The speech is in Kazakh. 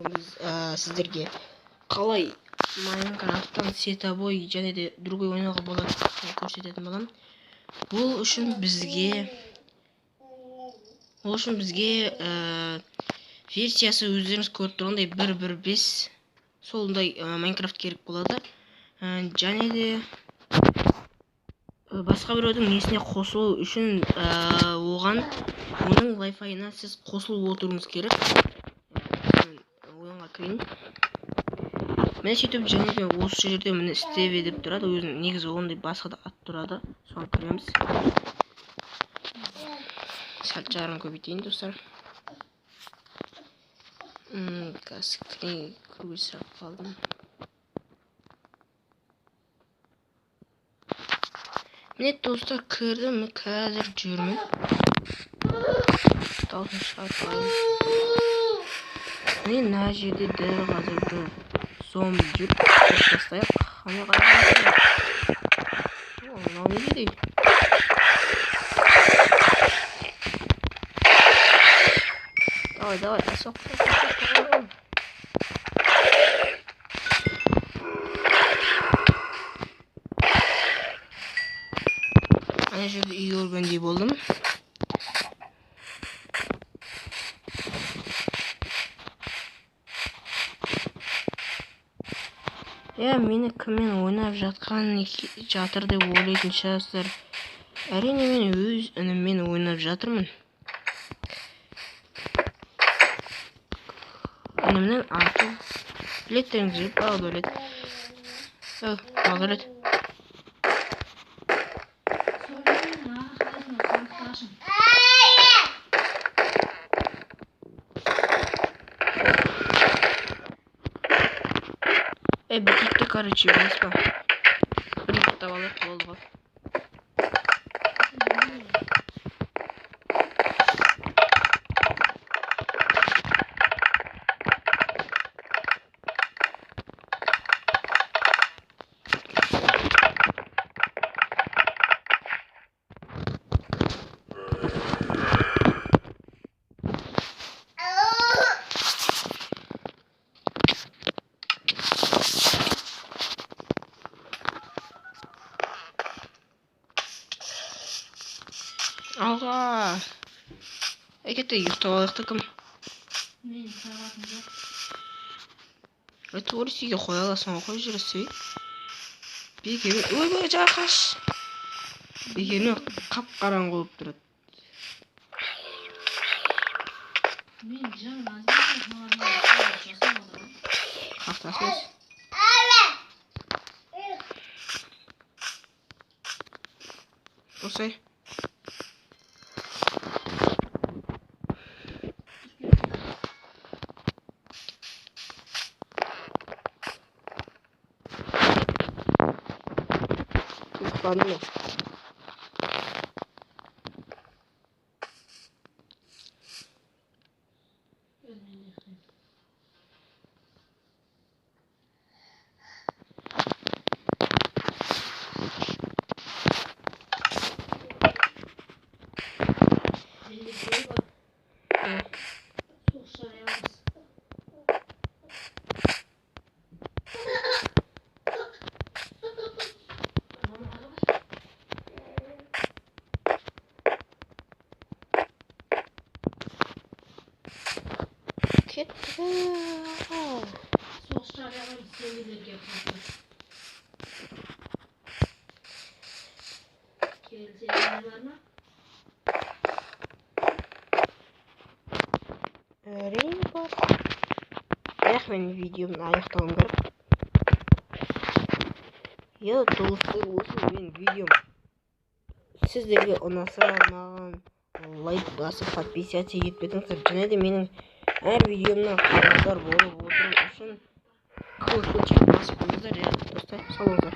біз сіздерге қалай Майнкрафттан сетобой және де другой ойнауға болады көрсететін боламын. Ол үшін бізге версиясы өздеріңіз көріп тұрғандай 1.1.5 солындай Майнкрафт керек болады. Және де басқа біреудің несіне қосылу үшін оған оның Wi-Fi-на сіз қосылып отыруыңыз керек. Ойынға кірейін. Міне сөйтіп және де осы жерде міне стеве деп тұрады. Өзінің негізі ондай басқа да ат тұрады. Соны көреміз. Сәл жағын көбейтейін достар. Қазір көбейсіріп қалдым. Міне достар кірдім, қазір жүрмін. Даусын шығарып міне мына жерде дәл қазір зомби жүр. Тастайық. Қане қарағанда. Мынау не дейді? Давай, асық. Ана жерде үй көргендей болдым. Мені кіммен ойнап жатыр деп ойлайтын шығарсыздар. Әрине мен өз ініммен ойнап жатырмын. Інімнің аты білеттеріңіз Бағдәулет. Бағдәулет. Бітікті, короче, емес па? Бір табалар болды ғой. Алға! Әкетті ұйықтап алықты кім? Мен сағатым жоқ. Өрісіге қой аласың ғой жүрісі. Бекеме... Ой, жақаш! Бекеме қап-қараң қойып тұрады. Мен жаң азбен жасап отырмын. Қақтасыз. Осай. Ұйықтандым мен. Кетті. Соғыстар яғын сендерге қосылды. Келсеңдер бар ма? Әрине бар. Мен видеомды аяқтауым керек. Достар, осы мен видеом сіздерге ұнаса маған лайк басып подписаться етпедіңіздер. Және де менің әр видеомнан хабардар болып отыру үшін колокольчик басып қойыңыздар. Достар, сау болыңыздар.